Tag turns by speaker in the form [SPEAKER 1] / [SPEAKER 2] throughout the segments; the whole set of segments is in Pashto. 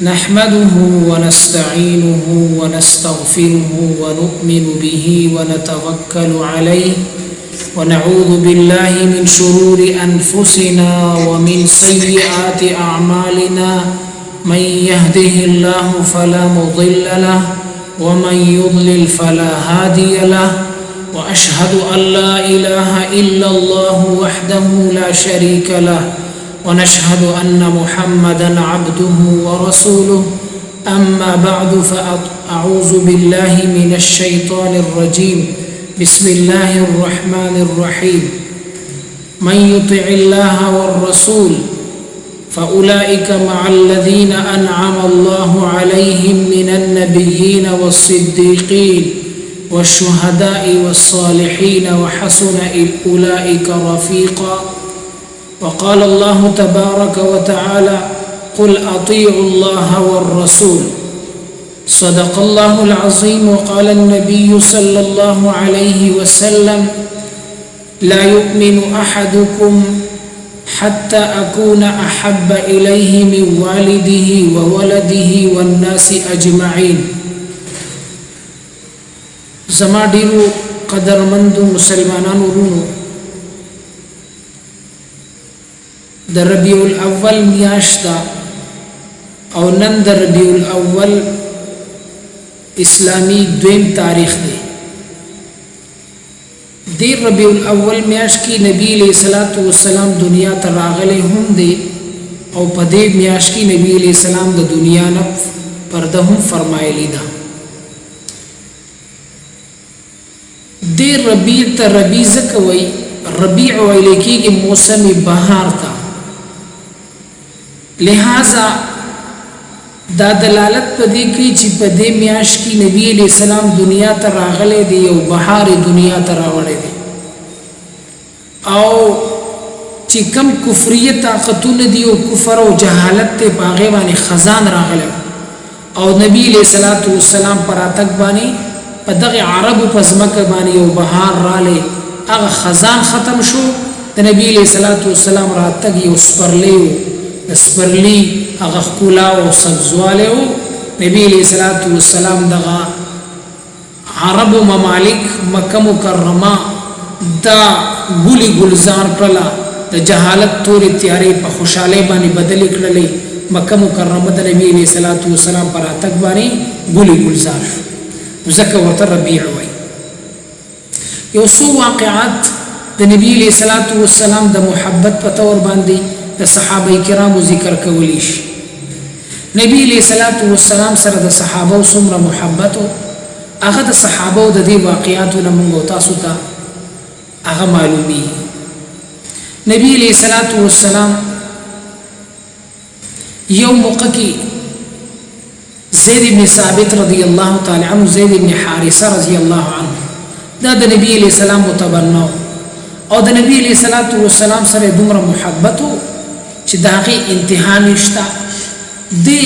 [SPEAKER 1] نحمده ونستعينه ونستغفره ونؤمن به ونتوكل عليه ونعوذ بالله من شرور أنفسنا ومن سيئات أعمالنا من يهده الله فلا مضل له ومن يضلل فلا هادي له وأشهد أن لا إله إلا الله وحده لا شريك له ونشهد أن محمدا عبده ورسوله أما بعد فأعوذ بالله من الشيطان الرجيم بسم الله الرحمن الرحيم من يطع الله والرسول فأولئك مع الذين أنعم الله عليهم من النبيين والصديقين والشهداء والصالحين وحسن أولئك رفيقا وقال الله تبارك وتعالى قل أطيعوا الله والرسول صدق الله العظيم وقال النبي صلى الله عليه وسلم لا يؤمن أحدكم حتى أكون أحب إليه من والده وولده والناس أجمعين زما ډیرو قدرمندو مسلمانانو ورونو د ربیع الاول میاشت او نن د ربیع الاول اسلامی دویم تاریخ دی د ربیع الاول میاشت کې نبی علیہ الصلوۃ والسلام دنیا ته راغلی هم دی او په دې میاشت کې نبی علیہ السلام د دنیا نه پرده هم فرمایلی ده د ربیع ته ربیع زکوي ربیع ویل کېږي موسم بهار ته لہذا دا دلالت پدې کوي چې په دې میاشت کې نبی علیہ السلام دنیا ته راغلی دی او بهار دنیا ته راوړی دی او چې کم کفریه طاقتونه دی او کفر او جهالت ته باغې باندې خزان راغلی او نبی علیہ الصلوۃ والسلام پر اتک باندې په دغه عربو په ځمکه باندې او بهار رالی هغه خزان ختم شو د نبی علیہ الصلوۃ والسلام راتګ یو سپرلی سپرلی هغه خپلا او سبزواله او نبی علیہ الصلوۃ والسلام دغه عرب ممالک مکه مکرمه دا ګلی گلزار کړه د جهالت تورې تیارې په خوشاله باندې بدل کړلې مکه مکرمه د نبی علیہ الصلوۃ والسلام پر اتک باندې ګلی گلزار زکه ورته ربیع وای یو څو واقعات د نبی علیہ الصلوۃ والسلام د محبت په تور باندې د صحابه کرامو ذکر کولی شي نبی علیہ الصلوۃ والسلام سره د صحابه څومره محبت او هغه د صحابه د دې واقعاتو نه موږ تاسو ته هغه معلومي نبی علیہ الصلوۃ والسلام یو موقع کې زید بن ثابت رضی الله تعالی عنہ زید بن حارثه رضی الله عنه دا د نبی علیہ السلام متبنو او د نبی علیہ الصلوۃ والسلام سره دومره محبت چې داغه انتها نشتا دی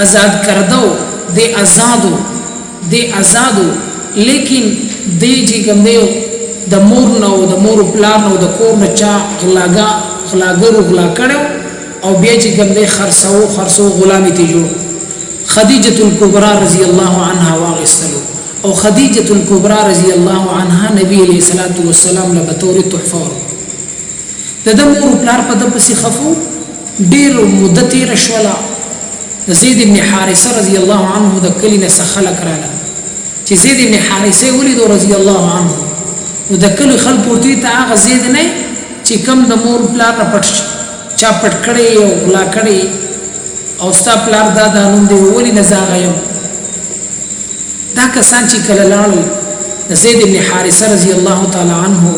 [SPEAKER 1] آزاد کردو دی آزادو لیکن دی چې کوم دی د مور نو د مور پلار نو د کور نه چا غلاګرو غلا کړو او بیا چې کوم دی خرڅو غلامی ته جوړ خدیجه الکبرى رضی الله عنها واغسلو او خدیجه الکبرى رضی الله عنها نبی علیہ الصلوۃ والسلام له بطور تحفه د مور پلار په د پسې خفو ډیر مدته رشولا زید بن حارثه رضی الله عنه د کلینه سخله کړه چې زید بن حارثه ولید رضی الله عنه نو د کل خلکو ته هغه زید نه چې کم د مور پلار نه پټ چا پټ کړي او غلا کړي او ستا پلار دا نوم دی ولی نه زاغیم دا کسان چې کله لاړل زید بن حارثه رضی الله تعالی عنه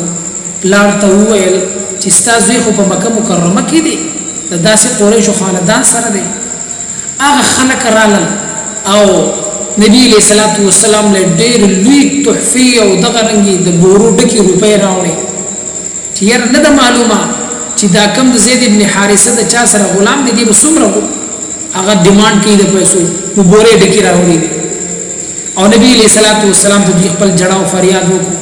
[SPEAKER 1] پلار ته وویل چې ستاسو خو په مکه مکرمه کې دي د داسې قریش خاندان سره دي هغه خلک رالل او نبی علیہ الصلوۃ والسلام له ډېر لوی تحفه او دغه رنګي د بورو ډکی روپۍ راوړي چې یې نه د معلومه چې دا کم د زید بن حارثه د چا سره غلام دي به څومره هغه ډیماند کوي د پیسو په بورې ډکی راوړي او نبی علیہ الصلوۃ والسلام ته خپل جړاو فریاد وکړ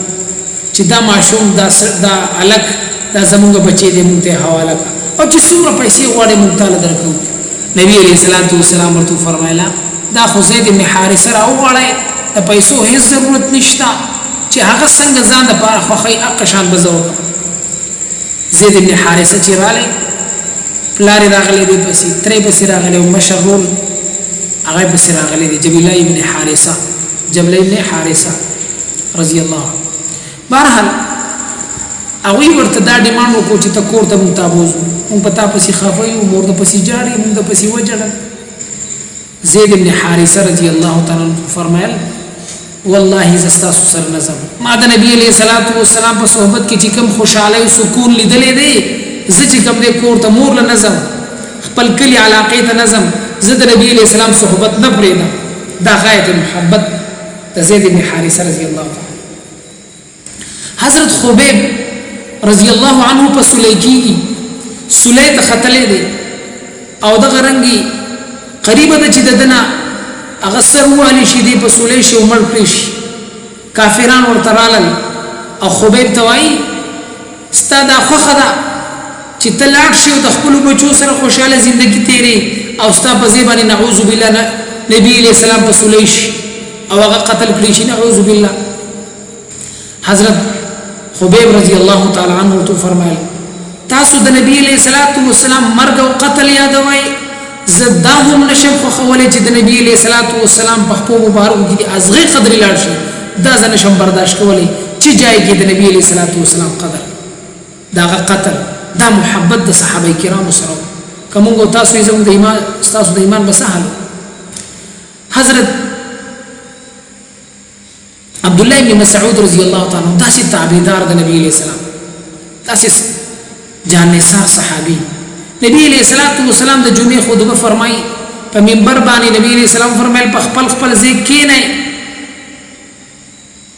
[SPEAKER 1] چې دا ماشوم دا الک دا زمونږ بچي دې مونږ ته حواله او چې څومره پیسې غواړي مونږ ته درکو نبی علیہ الصلوۃ والسلام ورته فرمایلا دا خو زید بن حارثه راوغړی د پیسو هیڅ ضرورت نشته چې هغه څنګه ځان د پاره خوخی اقشان بزو زید بن حارثه چې رالی پلار راغلی دی پسې ترې پسې راغلی او مشرور هغه پسې راغلی دی جبیله ابن حارثه جبل ابن حارثه رضی الله عنه بهرحال هغه ورته دا ډیماند وکړو چې ته کور ته متابوز مونږ پتا پسې خافي او مور د پسې جاړي مونږ د پسې وجړل زید بن حارثه رضی الله تعالی عنہ فرمایل والله زستاسو سر نظم ما د نبی علیہ الصلوۃ والسلام په صحبت کې چې کوم خوشاله او سکون لیدلې دی زه چې کوم دې کور ته مور له نظم خپل کلی علاقې ته نظم زه د نبی علیہ السلام صحبت نه پرېدم دا غایت محبت د زید بن حارثه رضی الله تعالی حضرت خبیب رضی الله عنه په سلیکی سلی ته خطلې دی او د غرنګي قریب د چې ددنه اغسر والی شي دی په سلی شي عمر کړی شي کافران ورته رالل او خبیب توای استاد خوخه ده چې تلاړ شي او د خپل بچو سره خوشاله ژوندۍ تیری او استاد په ځبانی نعوذ بالله نبی علیہ السلام په سلی شي او هغه قتل کړی شي نعوذ بالله حضرت خبیب رضی الله تعالی عنہ تو فرمایل تاسو د نبی علیہ الصلوۃ والسلام مرګ او قتل یادوي زداهم نشم خو خولې چې د نبی علیہ الصلوۃ والسلام په خپل مبارک کې ازغه قدر لاړ شي دا زنه شم برداشت کولې چې جای کې د نبی علیہ الصلوۃ والسلام قدر دا قتل دا محبت د صحابه کرام سره کومو تاسو یې زموږ د ایمان تاسو د ایمان بسهل حضرت عبد الله بن مسعود رضی الله تعالی عنہ داسې تابعدار د نبی علیہ السلام داسې جانثار صحابي نبی علیہ الصلوۃ والسلام د جمعې خطبه فرمایي په منبر باندې نبی علیہ السلام فرمایل په خپل ځای کې نه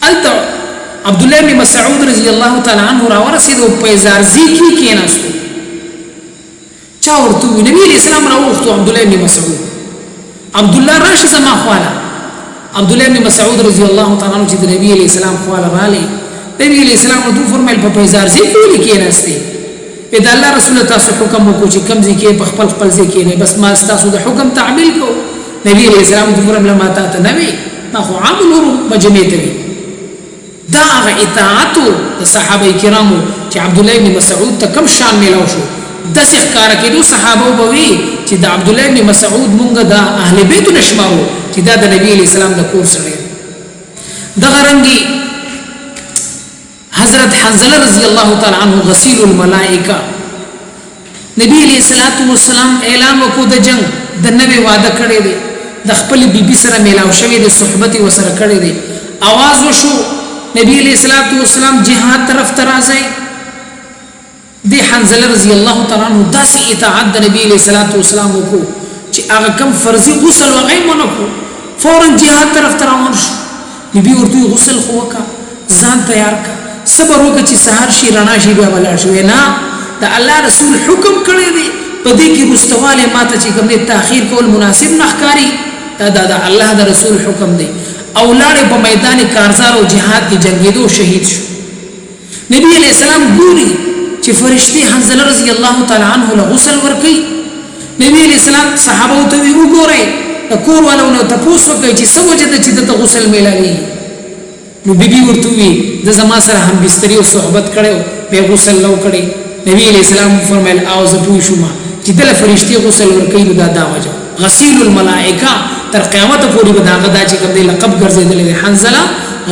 [SPEAKER 1] الته عبد الله بن مسعود رضی الله تعالی عنہ را ورسېدو په زارزي کې ناستو چا ورته نبی علیہ السلام راوخته عبد الله بن مسعود عبد الله راشه زما خواله عبد الله بن مسعود رضی الله تعالی عنہ چې د نبی علیہ السلام خواله رالی نبی علیہ السلام ورته فرمایل په زارزي کې ناستي اذا الله رسول تاسو حکم وکړي چې کم ځکه په خپل ځکه نه بس ما تاسو د حکم تعمیل کو نبی علیہ السلام د فرم لما تا نبی ما خو عامل مجمع ته دا هغه اطاعت د صحابه کرامو چې عبد الله بن مسعود ته کم شان ملاو شو د ښکار کېدو صحابه وبوي چې د عبد الله بن مسعود مونږ د اهل بیت نشمارو چې دا د نبی علیہ السلام د کور سره د غرنګي حضرت حنزله رضی الله تعالی عنہ غسیل الملائکه نبی علیہ الصلوۃ والسلام اعلان وکړ د جنگ د نبی وعده کړی دی د خپل بیبي سره میلاو شوی دی صحبت وسره کړی دی आवाज وشو نبی علیہ الصلوۃ والسلام جهاد طرف ترازی دی حنزله رضی الله تعالی عنہ داسې اطاعت د نبی علیہ الصلوۃ والسلام وکړو چې هغه کم فرضي غسل وغه مونږ فورا جهاد طرف تراون شو نبی ورته غسل خو وکا ځان تیار کا صبر وکړه چې سحر شي رڼا شي بیا ولا شي نه دا الله رسول حکم کړی دی په دې کې مستواله ماته چې کوم تاخير کول مناسب نخکاری دا الله د رسول حکم دی اولاد په میدان کارزار او جهاد کې جنگیدو شهید شو نبی علیہ السلام ګوري چې فرشتي حنزله رضی الله تعالی عنہ له غسل ورکي نبی علیہ السلام صحابه ته وګورئ کور والو ته پوښتنه کوي چې سوجد چې د غسل ملالي نو بیبي ورته وی د زما سره هم بستری او صحبت کړو په غسل لو کړي نبی علیہ السلام فرمایل او زه پوښوم چې د فرشتي غسل ورکي دا وجه غسیل الملائکه تر قیامت پورې به دا غدا چې کوم لقب ګرځیدل حنزله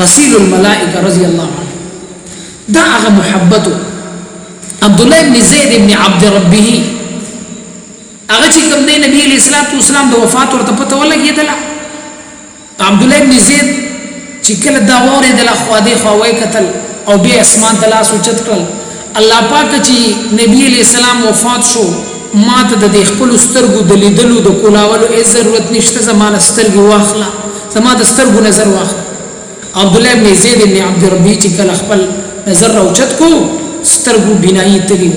[SPEAKER 1] غسیل الملائکه رضی الله عنه دا هغه محبت عبد الله بن زید بن عبد ربه هغه چې کوم دی نبی علیہ السلام د وفات ورته پته ولګیدل عبد الله بن زید چې کله دا وره د اخواده خوای قتل او به اسمان تعالی سوچت کړل الله پاک چې نبی علیہ السلام وفات شو ماته د خپل سترګو د لیدلو د کولاولو ضرورت نشته زمانه سترګو واخله زمانه د سترګو نظر واخله عبد الله بن زید بن عبد ربی چې کله خپل نظر اوچت کو سترګو بنای تلی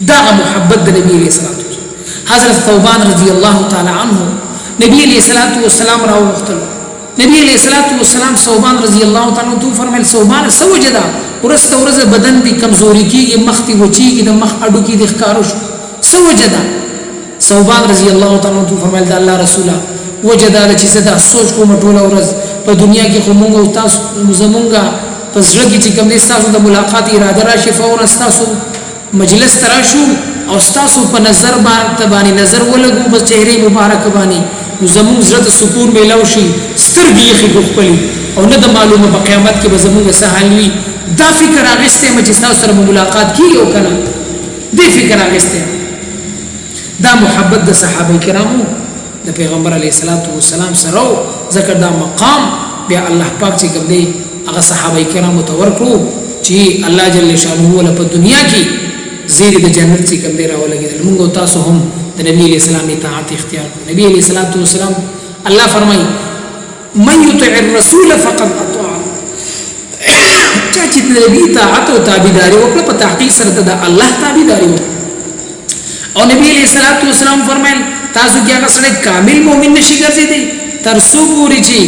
[SPEAKER 1] دا محبت د نبی علیہ السلام حضرت ثوبان رضی الله تعالی عنہ نبی علیہ الصلوۃ والسلام راو وختل نبی علیہ الصلوۃ والسلام ثوبان رضی الله تعالی عنہ فرمایل ثوبان سوجدا ورسته ورځ بدن دی کمزوري کیږي مخ تی وچیږي د مخ اډو کې د ښکارو شو سوجدا ثوبان رضی الله تعالی عنہ فرمایل دا الله رسوله وجدا چې زدا سوچ کوم ټول ورځ په دنیا کې خو مونږ او تاسو زمونږه پس رګي چې کوم دې تاسو د ملاقات اراده راشي فورا تاسو مجلس تراشو او تاسو په نظر باندې نظر ولګو بس چهره مبارک باندې زموږ زړه سکون میلاو شي سترګې خې خپلې او نه د معلومه په قیامت کې به زموږ سهالوي دا فکر اغسته چې تاسو سره ملاقات کیږي او کنه دې فکر اغسته دا محبت د صحابه کرامو د پیغمبر علیه الصلاۃ والسلام سره ذکر دا مقام بیا الله پاک چې کوم دی هغه صحابه کرامو ته ورکړو چې الله جل شانه ول په دنیا کې زیر د جنت چې کوم دی راولګي موږ تاسو هم د نبی علیہ السلام اطاعت اختیار نبی علیہ الصلوۃ والسلام الله فرمایي من يطع الرسول فقد اطاع چې د نبی اطاعت او تابعداري وکړه په تحقیق سره د الله تابعداري وکړه او نبی علیہ الصلوۃ والسلام فرمایل تاسو کې هغه سره کامل مؤمن نشي ګرځیدي تر څو پورې چې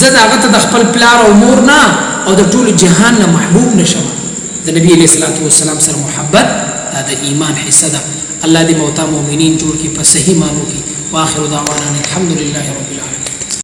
[SPEAKER 1] زه هغه ته د خپل پلار او مور نه او د ټول جهان نه محبوب نشم د نبی علیہ الصلوۃ والسلام سره محبت دا د ایمان حصہ ده الله دې موتا مؤمنین جوړ کړي په صحیح مانو کې واخر دعوانا الحمدلله رب العالمین